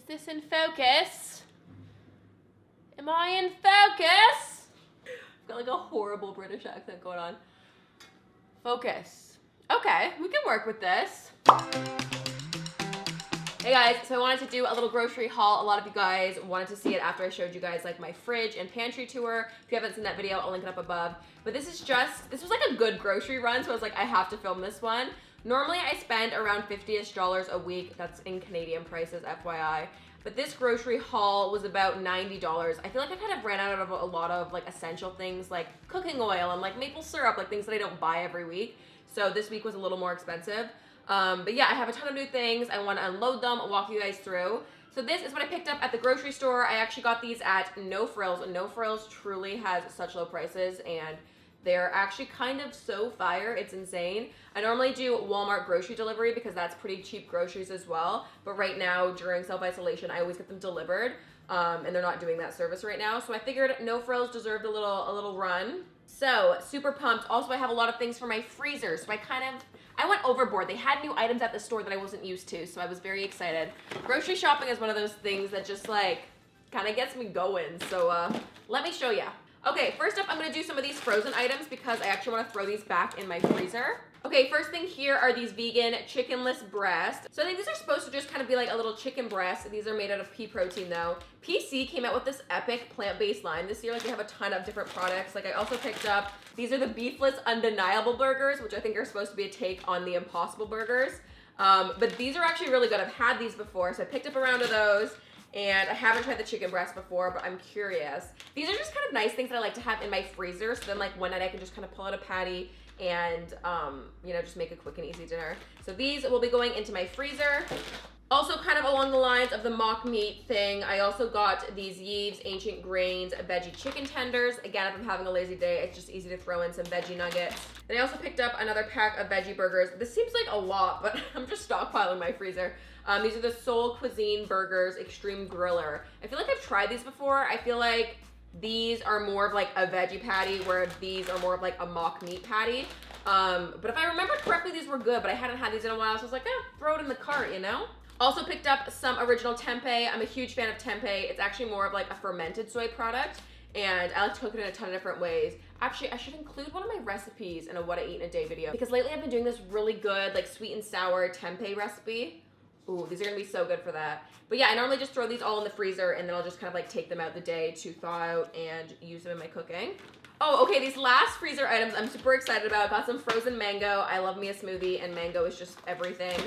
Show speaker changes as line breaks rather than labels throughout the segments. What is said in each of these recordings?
this in focus? Am I in focus? I've got like a horrible British accent going on. Focus. Okay, we can work with this. Hey guys, so I wanted to do a little grocery haul. A lot of you guys wanted to see it after I showed you guys like my fridge and pantry tour. If you haven't seen that video, I'll link it up above. But this was like a good grocery run, so I was like, I have to film this one. Normally I spend around $50-ish a week. That's in Canadian prices, FYI. But this grocery haul was about $90. I feel like I kind of ran out of a lot of like essential things like cooking oil and like maple syrup, like things that I don't buy every week. So this week was a little more expensive. But yeah, I have a ton of new things. I want to unload them, walk you guys through. So this is what I picked up at the grocery store. I actually got these at No Frills. No Frills truly has such low prices and they're actually kind of so fire. It's insane. I normally do Walmart grocery delivery because that's pretty cheap groceries as well. But right now during self-isolation, I always get them delivered. And they're not doing that service right now. So I figured No Frills deserved a little run. So super pumped. Also, I have a lot of things for my freezer. So I went overboard. They had new items at the store that I wasn't used to, so I was very excited. Grocery shopping is one of those things that just like kind of gets me going. So let me show ya. Okay, first up, I'm gonna do some of these frozen items because I actually want to throw these back in my freezer. Okay, first thing here are these vegan chickenless breasts. So I think these are supposed to just kind of be like a little chicken breast. These are made out of pea protein though. PC came out with this epic plant-based line this year. Like they have a ton of different products. Like I also picked up, these are the beefless undeniable burgers, which I think are supposed to be a take on the Impossible burgers. But these are actually really good. I've had these before, so I picked up a round of those. And I haven't tried the chicken breast before, but I'm curious. These are just kind of nice things that I like to have in my freezer. So then like one night I can just kind of pull out a patty and, you know, just make a quick and easy dinner. So these will be going into my freezer. Also kind of along the lines of the mock meat thing, I also got these Yves Ancient Grains veggie chicken tenders. Again, if I'm having a lazy day, it's just easy to throw in some veggie nuggets. Then I also picked up another pack of veggie burgers. This seems like a lot, but I'm just stockpiling my freezer. These are the Soul Cuisine Burgers Extreme Griller. I feel like I've tried these before. I feel like these are more of like a veggie patty, where these are more of like a mock meat patty. But if I remember correctly, these were good, but I hadn't had these in a while, so I was like, throw it in the cart, you know? Also picked up some original tempeh. I'm a huge fan of tempeh. It's actually more of like a fermented soy product, and I like to cook it in a ton of different ways. Actually, I should include one of my recipes in a what I eat in a day video, because lately I've been doing this really good like sweet and sour tempeh recipe. Ooh, these are gonna be so good for that. But yeah, I normally just throw these all in the freezer and then I'll just kind of like take them out the day to thaw out and use them in my cooking. Oh, okay, these last freezer items I'm super excited about. Got some frozen mango. I love me a smoothie and mango is just everything.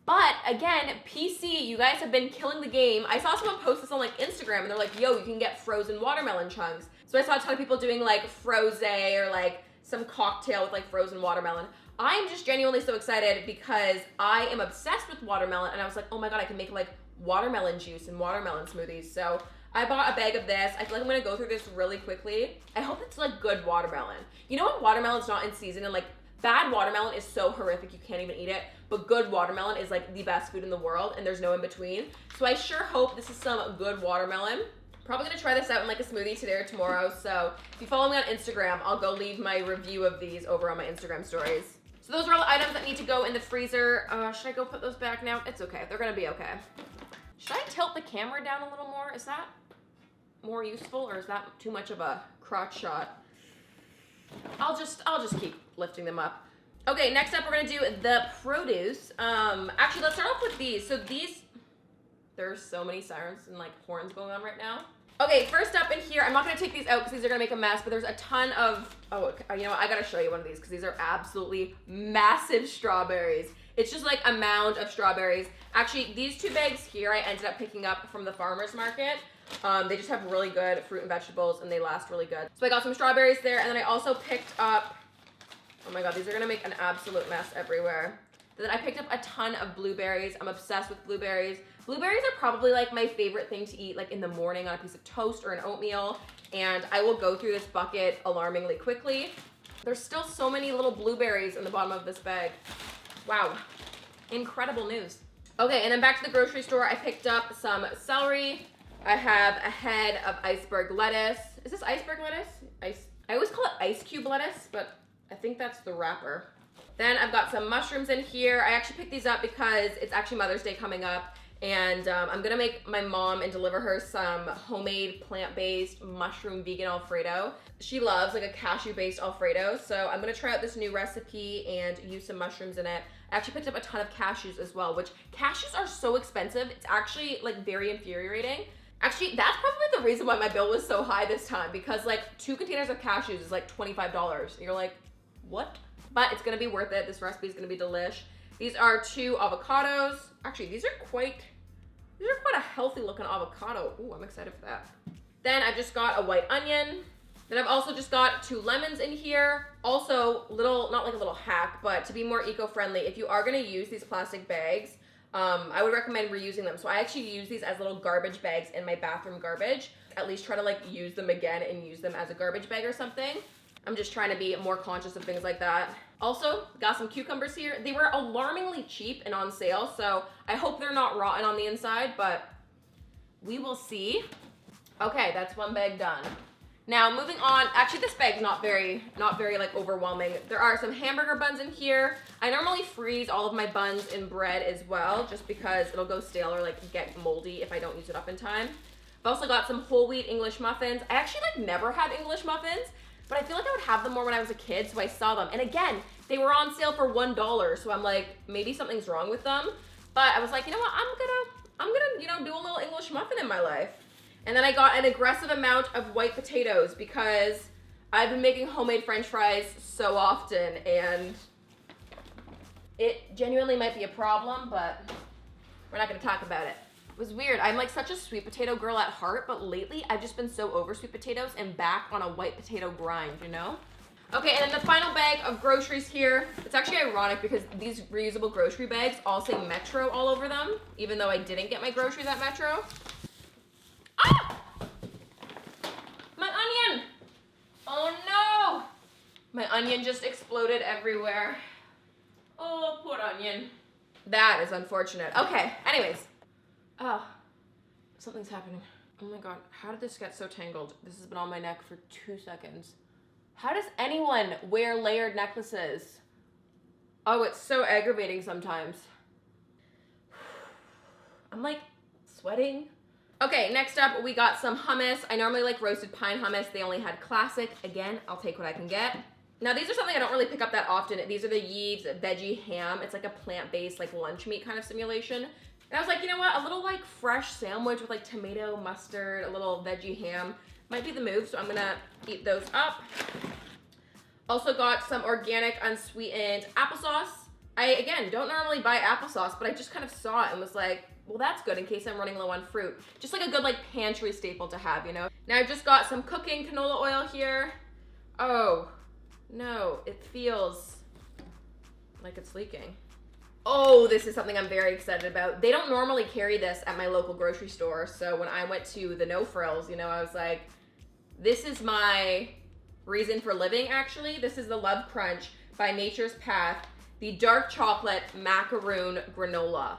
But again, PC, you guys have been killing the game. I saw someone post this on like Instagram and they're like, yo, you can get frozen watermelon chunks. So I saw a ton of people doing like frosé or like some cocktail with like frozen watermelon. I'm just genuinely so excited because I am obsessed with watermelon and I was like, oh my God, I can make like watermelon juice and watermelon smoothies. So I bought a bag of this. I feel like I'm gonna go through this really quickly. I hope it's like good watermelon. You know when watermelon's not in season and like bad watermelon is so horrific you can't even eat it, but good watermelon is like the best food in the world and there's no in between. So I sure hope this is some good watermelon. Probably gonna try this out in like a smoothie today or tomorrow. So if you follow me on Instagram, I'll go leave my review of these over on my Instagram stories. So those are all the items that need to go in the freezer. Should I go put those back now? It's okay, they're gonna be okay. Should I tilt the camera down a little more? Is that more useful or is that too much of a crotch shot? I'll just keep lifting them up. Okay, next up we're gonna do the produce. Actually, let's start off with these. So these, there's so many sirens and like horns going on right now. Okay, first up in here, I'm not gonna take these out because these are gonna make a mess, but there's a ton of, you know what, I gotta show you one of these because these are absolutely massive strawberries. It's just like a mound of strawberries. Actually, these two bags here I ended up picking up from the farmer's market. They just have really good fruit and vegetables and they last really good. So I got some strawberries there and then I also picked up, oh my God, these are gonna make an absolute mess everywhere. Then I picked up a ton of blueberries. I'm obsessed with blueberries. Blueberries are probably like my favorite thing to eat like in the morning on a piece of toast or an oatmeal. And I will go through this bucket alarmingly quickly. There's still so many little blueberries in the bottom of this bag. Wow, incredible news. Okay, and then back to the grocery store, I picked up some celery. I have a head of iceberg lettuce. Is this iceberg lettuce? I always call it ice cube lettuce, but I think that's the wrapper. Then I've got some mushrooms in here. I actually picked these up because it's actually Mother's Day coming up. And I'm gonna make my mom and deliver her some homemade plant-based mushroom vegan Alfredo. She loves like a cashew-based Alfredo, so I'm gonna try out this new recipe and use some mushrooms in it. I actually picked up a ton of cashews as well, which cashews are so expensive. It's actually like very infuriating. Actually, that's probably the reason why my bill was so high this time, because like 2 containers of cashews is like $25. And you're like, what? But it's gonna be worth it. This recipe is gonna be delish. These are 2 avocados. Actually, these are quite a healthy looking avocado. Ooh, I'm excited for that. Then I've just got a white onion. Then I've also just got 2 lemons in here. Also, not like a little hack, but to be more eco-friendly, if you are gonna use these plastic bags, I would recommend reusing them. So I actually use these as little garbage bags in my bathroom garbage. At least try to like use them again and use them as a garbage bag or something. I'm just trying to be more conscious of things like that. Also, got some cucumbers here. They were alarmingly cheap and on sale, so I hope they're not rotten on the inside, but we will see. Okay, that's 1 bag done. Now moving on, actually this bag's not very like overwhelming. There are some hamburger buns in here. I normally freeze all of my buns in bread as well, just because it'll go stale or like get moldy if I don't use it up in time. I've also got some whole wheat English muffins. I actually like never had English muffins, but I feel like I would have them more when I was a kid, so I saw them. And again, they were on sale for $1, so I'm like, maybe something's wrong with them. But I was like, you know what, I'm gonna, you know, do a little English muffin in my life. And then I got an aggressive amount of white potatoes because I've been making homemade French fries so often, and it genuinely might be a problem, but we're not gonna talk about it. It was weird. I'm like such a sweet potato girl at heart, but lately I've just been so over sweet potatoes and back on a white potato grind, you know? Okay, and then the final bag of groceries here. It's actually ironic because these reusable grocery bags all say Metro all over them, even though I didn't get my groceries at Metro. Ah! My onion! Oh no! My onion just exploded everywhere. Oh, poor onion. That is unfortunate. Okay, anyways. Oh, something's happening. Oh my god, how did this get so tangled? This has been on my neck for 2 seconds. How does anyone wear layered necklaces? Oh, it's so aggravating sometimes. I'm like sweating. Okay, next up we got some hummus. I normally like roasted pine hummus. They only had classic. Again, I'll take what I can get. Now these are something I don't really pick up that often. These are the Yves veggie ham. It's like a plant-based like lunch meat kind of simulation. And I was like, you know what? A little like fresh sandwich with like tomato, mustard, a little veggie ham might be the move. So I'm gonna eat those up. Also got some organic unsweetened applesauce. I, again, don't normally buy applesauce, but I just kind of saw it and was like, well, that's good in case I'm running low on fruit. Just like a good like pantry staple to have, you know? Now I've just got some cooking canola oil here. Oh, no, it feels like it's leaking. Oh, this is something I'm very excited about. They don't normally carry this at my local grocery store, so when I went to the No Frills, you know, I was like, this is my reason for living, actually. This is the Love Crunch by Nature's Path, the dark chocolate macaroon granola.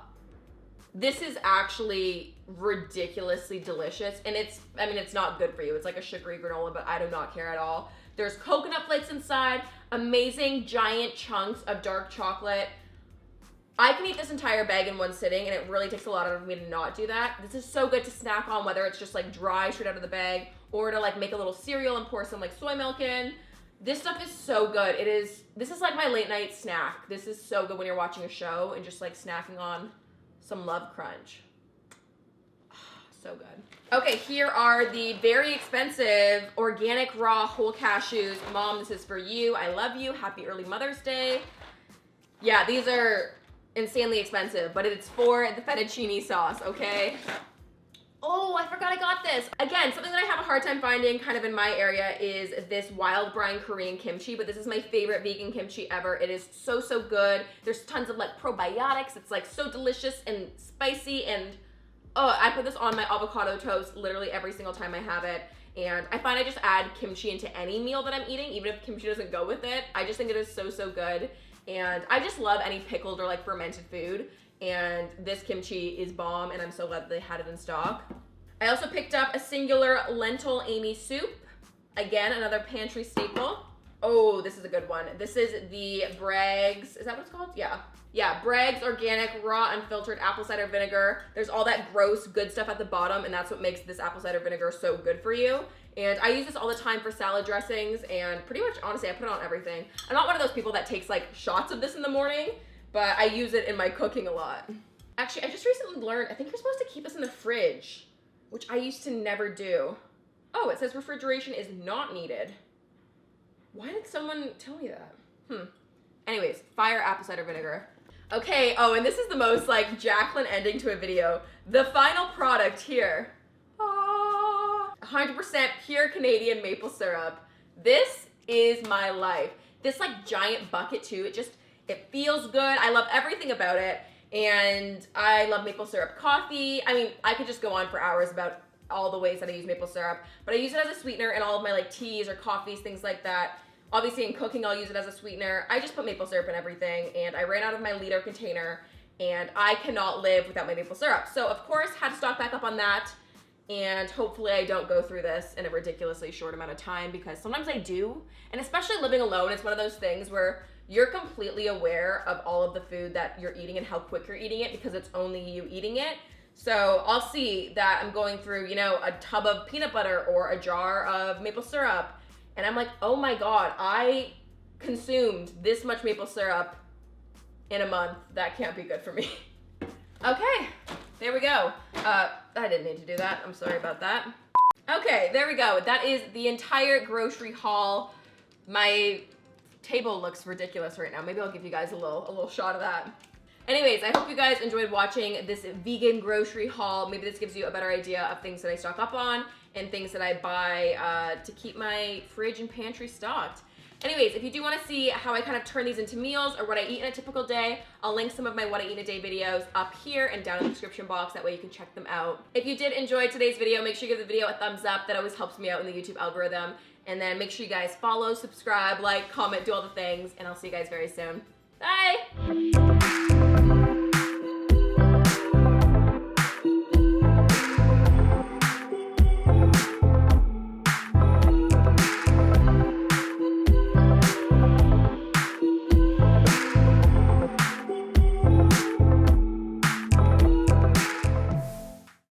This is actually ridiculously delicious, and it's not good for you. It's like a sugary granola, but I do not care at all. There's coconut flakes inside, amazing giant chunks of dark chocolate. I can eat this entire bag in one sitting, and it really takes a lot of me to not do that. This is so good to snack on, whether it's just like dry straight out of the bag, or to like make a little cereal and pour some like soy milk in. This stuff is so good. This is like my late night snack. This is so good when you're watching a show and just like snacking on some Love Crunch. So good. Okay, here are the very expensive organic raw whole cashews. Mom, this is for you. I love you. Happy early Mother's Day. Yeah, these are insanely expensive, but it's for the fettuccine sauce, okay? Oh, I forgot I got this. Again, something that I have a hard time finding kind of in my area is this wild brine Korean kimchi, but this is my favorite vegan kimchi ever. It is so, so good. There's tons of like probiotics. It's like so delicious and spicy, and oh, I put this on my avocado toast literally every single time I have it. And I find I just add kimchi into any meal that I'm eating, even if kimchi doesn't go with it. I just think it is so, so good. And I just love any pickled or like fermented food. And this kimchi is bomb, and I'm so glad that they had it in stock. I also picked up a singular lentil Amy soup. Again, another pantry staple. Oh, this is a good one. This is the Bragg's, is that what it's called? Yeah. Yeah, Bragg's Organic Raw Unfiltered Apple Cider Vinegar. There's all that gross good stuff at the bottom, and that's what makes this apple cider vinegar so good for you. And I use this all the time for salad dressings, and pretty much, honestly, I put it on everything. I'm not one of those people that takes like shots of this in the morning, but I use it in my cooking a lot. Actually, I just recently learned, I think you're supposed to keep this in the fridge, which I used to never do. Oh, it says refrigeration is not needed. Why did someone tell me that? Anyways, fire apple cider vinegar. Okay, oh, and this is the most like Jaclyn ending to a video. The final product here. 100% pure Canadian maple syrup. This is my life. This like giant bucket too, it feels good. I love everything about it. And I love maple syrup coffee. I mean, I could just go on for hours about all the ways that I use maple syrup, but I use it as a sweetener in all of my like teas or coffees, things like that. Obviously in cooking, I'll use it as a sweetener. I just put maple syrup in everything, and I ran out of my liter container, and I cannot live without my maple syrup. So of course, had to stock back up on that, and hopefully I don't go through this in a ridiculously short amount of time, because sometimes I do, and especially living alone, it's one of those things where you're completely aware of all of the food that you're eating and how quick you're eating it because it's only you eating it. So I'll see that I'm going through, you know, a tub of peanut butter or a jar of maple syrup, and I'm like, oh my God, I consumed this much maple syrup in a month. That can't be good for me. Okay, there we go. I didn't need to do that. I'm sorry about that. Okay, there we go. That is the entire grocery haul. My table looks ridiculous right now. Maybe I'll give you guys a little shot of that. Anyways, I hope you guys enjoyed watching this vegan grocery haul. Maybe this gives you a better idea of things that I stock up on and things that I buy to keep my fridge and pantry stocked. Anyways, if you do want to see how I kind of turn these into meals or what I eat in a typical day, I'll link some of my what I eat in a day videos up here and down in the description box. That way you can check them out. If you did enjoy today's video, make sure you give the video a thumbs up. That always helps me out in the YouTube algorithm. And then make sure you guys follow, subscribe, like, comment, do all the things, and I'll see you guys very soon. Bye!